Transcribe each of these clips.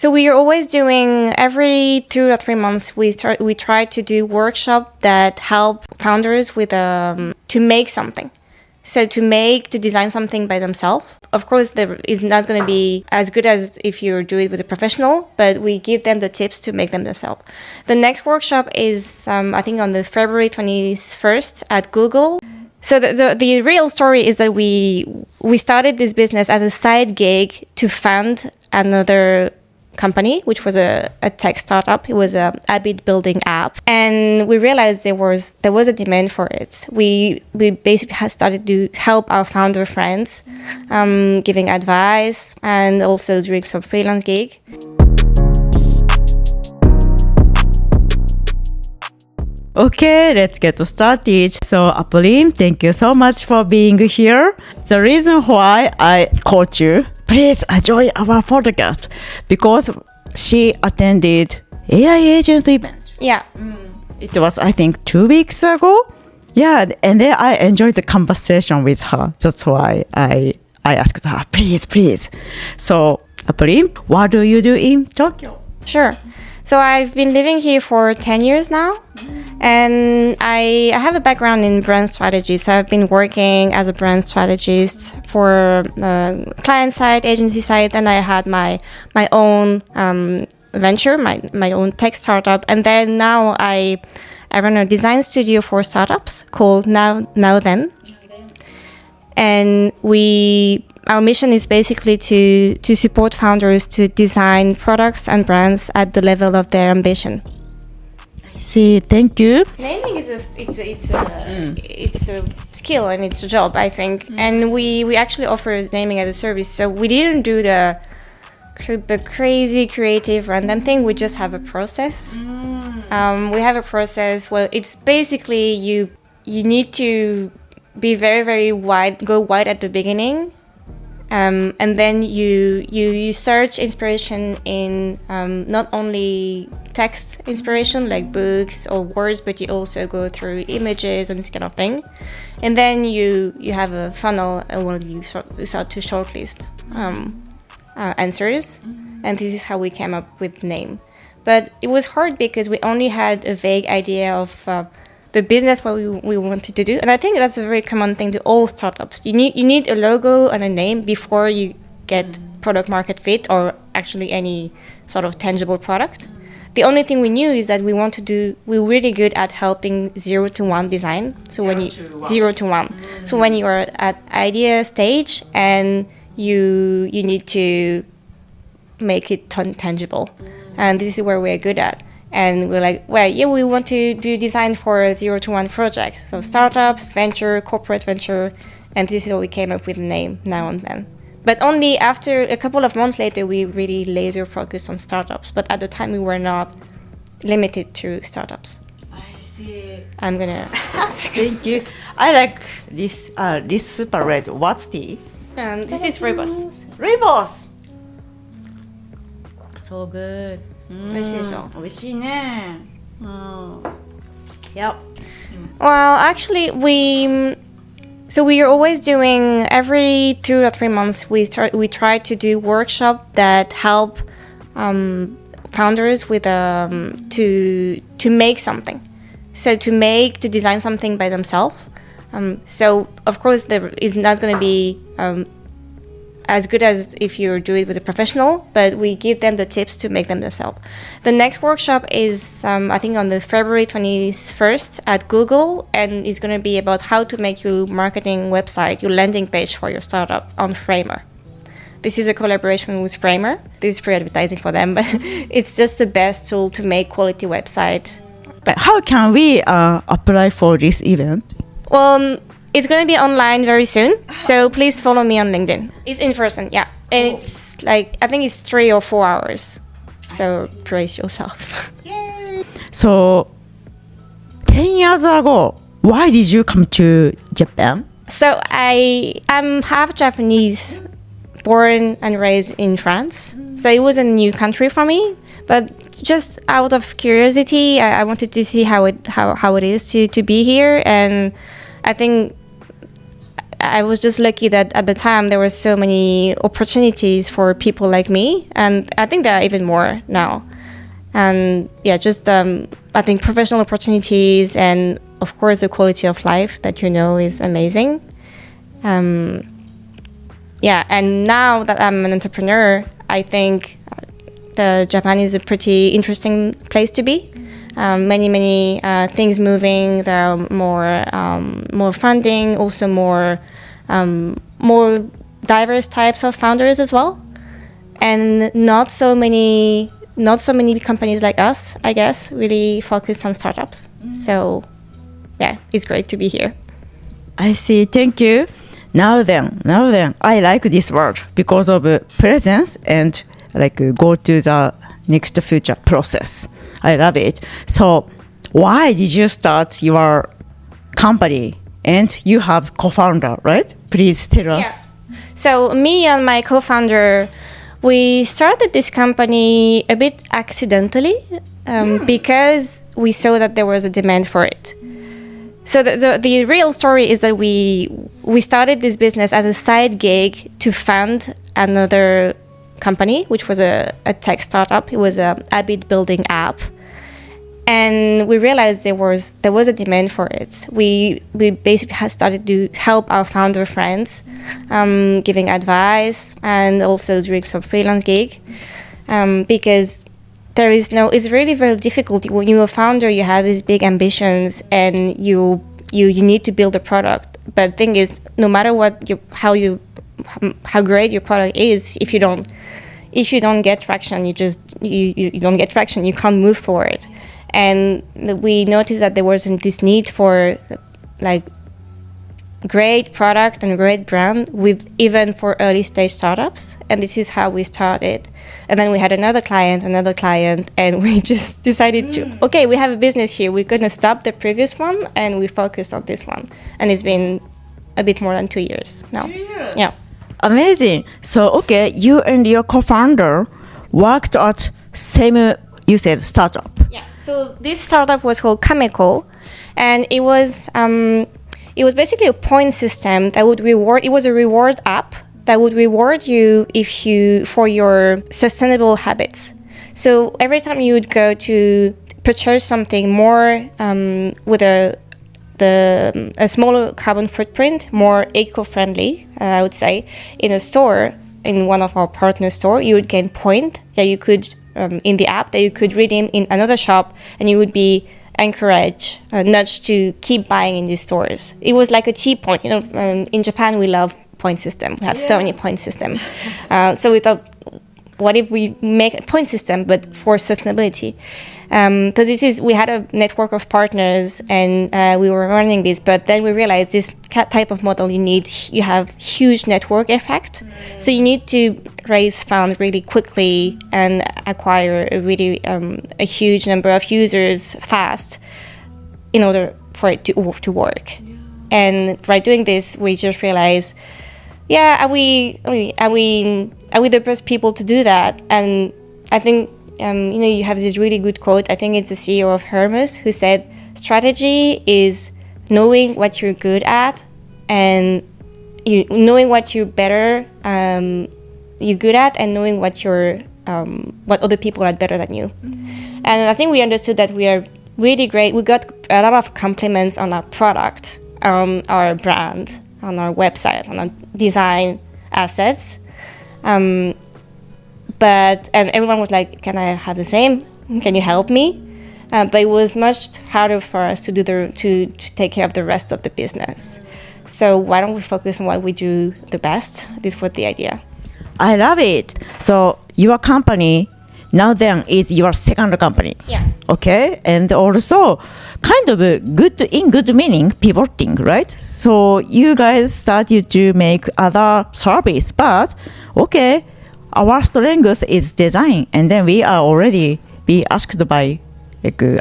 So we are always doing every 2 or 3 months. We try to do workshop that help founders with to make something. So to design something by themselves. Of course, there is not going to be as good as if you do it with a professional, but we give them the tips to make them themselves. The next workshop is, I think, on the February 21st at Google. So the real story is that we started this business as a side gig to fund another company, which was a tech startup. It was a habit building app, and we realized there was a demand for it. We basically started to help our founder friends, giving advice and also doing some freelance gig. Okay, let's get started. So, Apolline, thank you so much for being here. The reason why I called you, please join our podcast, because she attended AI agent event. Yeah. It was, I think, 2 weeks ago. Yeah, and then I enjoyed the conversation with her. That's why I asked her, please. So, Apolline, what do you do in Tokyo? Sure. So I've been living here for 10 years now, and I have a background in brand strategy. So I've been working as a brand strategist for client side, agency side, and I had my own venture, my own tech startup. And then now I run a design studio for startups called Now Then. And our mission is basically to support founders to design products and brands at the level of their ambition. I see. Thank you. Naming is it's a skill and it's a job, I think. And we actually offer naming as a service. So we didn't do the crazy creative random thing. We just have a process. We have a process. Well, it's basically you need to be very, very wide, go wide at the beginning. And then you search inspiration in not only text inspiration like books or words, but you also go through images and this kind of thing. And then you have a funnel and you start to shortlist answers. And this is how we came up with the name. But it was hard because we only had a vague idea of the business what we wanted to do, and I think that's a very common thing to all startups. You need a logo and a name before you get product market fit or actually any sort of tangible product. The only thing we knew is that we're really good at helping 0 to 1 design. So zero to one. So when you are at idea stage and you need to make it tangible, and this is where we're good at. And we're like, well, yeah, we want to do design for 0 to 1 projects. So startups, venture, corporate venture. And this is how we came up with the name Now and Then. But only after a couple of months later, we really laser focused on startups. But at the time, we were not limited to startups. I see. I'm going to... Thank you. I like this super red. What's tea? This is Rooibos. Rooibos! So good. 美味しいでしょ？美味しいね。Yep. Well, actually, we are always doing every 2 or 3 months. We try to do workshop that help founders with to make something. So to design something by themselves. So of course there is not going to be as good as if you do it with a professional, but we give them the tips to make them themselves. The next workshop is, I think, on the February 21st at Google, and it's going to be about how to make your marketing website, your landing page for your startup on Framer. This is a collaboration with Framer. This is free advertising for them, but it's just the best tool to make quality website. But how can we apply for this event? Well, it's going to be online very soon, so please follow me on LinkedIn. It's in person, yeah. And it's like, I think it's 3 or 4 hours. So brace yourself. Yay. So, 10 years ago, why did you come to Japan? So I'm half Japanese, born and raised in France. So it was a new country for me. But just out of curiosity, I wanted to see how it is to be here. And I think I was just lucky that at the time there were so many opportunities for people like me, and I think there are even more now. And yeah, just I think professional opportunities, and of course the quality of life that is amazing. Yeah, and now that I'm an entrepreneur, I think Japan is a pretty interesting place to be. Many things moving. There are more funding, also more diverse types of founders as well, and not so many companies like us, I guess, really focused on startups. So yeah, it's great to be here. I see. Thank you. Now then, I like this word because of presence and go to the next future process. I love it. So why did you start your company? And you have co-founder, right? Please tell us. Yeah. So me and my co-founder, we started this company a bit accidentally because we saw that there was a demand for it. So the real story is that we started this business as a side gig to fund another company, which was a tech startup. It was a habit building app, and we realized there was a demand for it. We basically started to help our founder friends, giving advice and also doing some freelance gig, because it's really very difficult when you're a founder. You have these big ambitions and you need to build a product. But the thing is, no matter how great your product is, if you don't get traction, you don't get traction. You can't move forward. And we noticed that there wasn't this need for great product and great brand even for early stage startups. And this is how we started. And then we had another client, and we just decided okay, we have a business here. We're going to stop the previous one, and we focused on this one. And it's been a bit more than 2 years now. 2 years? Yeah. Amazing. So, okay, you and your co-founder worked at same, you said, startup. Yeah. So this startup was called Kameko, and it was basically a point system that would reward. It was a reward app that would reward you for your sustainable habits. So every time you would go to purchase something more with a smaller carbon footprint, more eco-friendly, I would say, in a store, in one of our partner store, you would gain point that you could in the app that you could redeem in another shop, and you would be encouraged, nudged to keep buying in these stores. It was like a T point. In Japan, we love point system. We have so many point system. So we thought, what if we make a point system but for sustainability? Because we had a network of partners, and we were running this, but then we realized this type of model you have huge network effect. So you need to raise funds really quickly and acquire a huge number of users fast in order for it to work. And by doing this, we just realized, are we the best people to do that? And I think you have this really good quote. I think it's the CEO of Hermes who said, strategy is knowing what you're good at and knowing what you're good at, and knowing what other people are better than you. And I think we understood that we are really great. We got a lot of compliments on our product, on our brand, on our website, on our design assets. And everyone was like, can I have the same? Can you help me? But it was much harder for us to take care of the rest of the business. So why don't we focus on what we do the best? This was the idea. I love it. So your company now then is your second company. Yeah. Okay. And also kind of good meaning pivoting, right? So you guys started to make other service, but okay, our strength is design, and then we are already be asked by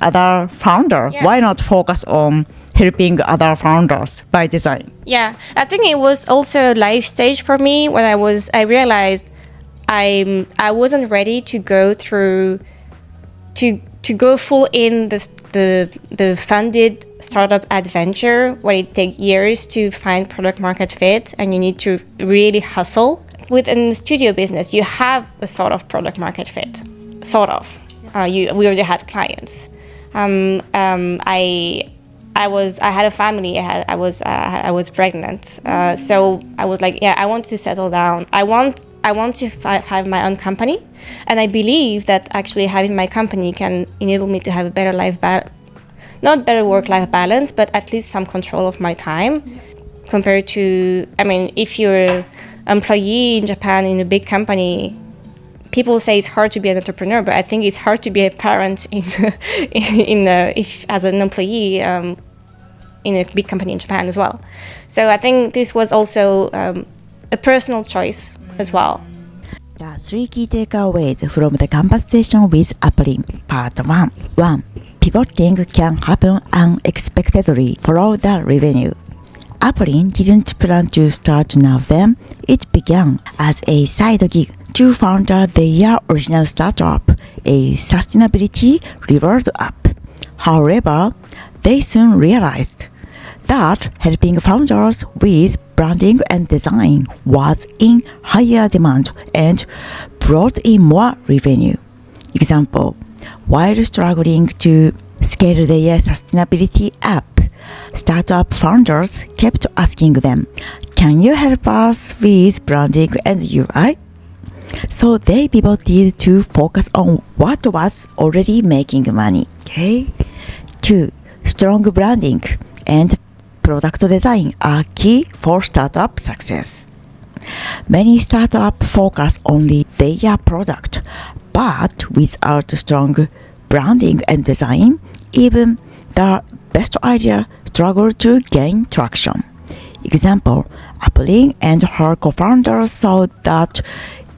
other founder. Yeah. Why not focus on helping other founders by design? Yeah, I think it was also a life stage for me when I realized I wasn't ready to go through to go full in the the funded startup adventure where it takes years to find product market fit and you need to really hustle. With a studio business, you have a sort of product market fit, sort of. We already had clients. I had a family. I was pregnant. So I was like, yeah, I want to settle down. I want to have my own company, and I believe that actually having my company can enable me to have a better not better work-life balance, but at least some control of my time, compared to, I mean, if you're employee in Japan in a big company, people say it's hard to be an entrepreneur, but I think it's hard to be a parent if as an employee in a big company in Japan as well. So I think this was also a personal choice as well. The 3 key takeaways from the conversation with Apolline, Part 1. 1. Pivoting can happen unexpectedly. Follow the revenue. Apolline didn't plan to start Now Then. It began as a side gig to found their original startup, a sustainability reward app. However, they soon realized that helping founders with branding and design was in higher demand and brought in more revenue. Example, while struggling to scale their sustainability app, startup founders kept asking them, "Can you help us with branding and UI?" So they pivoted to focus on what was already making money. Okay? 2. Strong branding and product design are key for startup success. Many startups focus only their product, but without strong branding and design, even the best idea struggle to gain traction. Example, Apolline and her co-founders saw that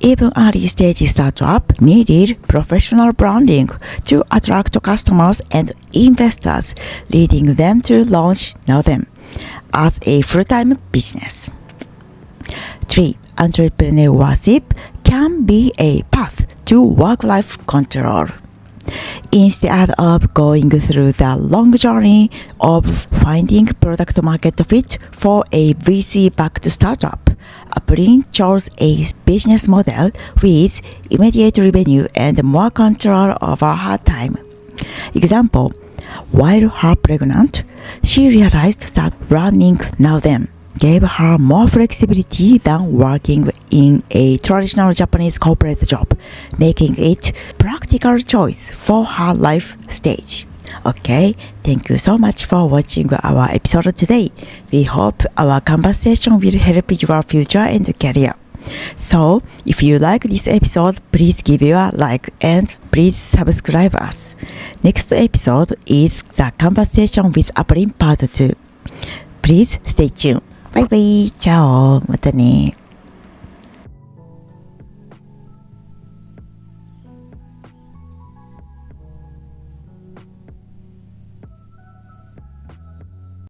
even early-stage startup needed professional branding to attract customers and investors, leading them to launch Now Then as a full-time business. 3. Entrepreneurship can be a path to work-life control. Instead of going through the long journey of finding product market fit for a VC-backed startup, Apolline chose a business model with immediate revenue and more control over her time. Example, while her pregnant, she realized that running Now Then gave her more flexibility than working in a traditional Japanese corporate job, making it practical choice for her life stage. Okay, thank you so much for watching our episode today. We hope our conversation will help your future and career. So, if you like this episode, please give it a like and please subscribe us. Next episode is the conversation with Apolline Part 2. Please stay tuned. バイバイ。チャオ。またね。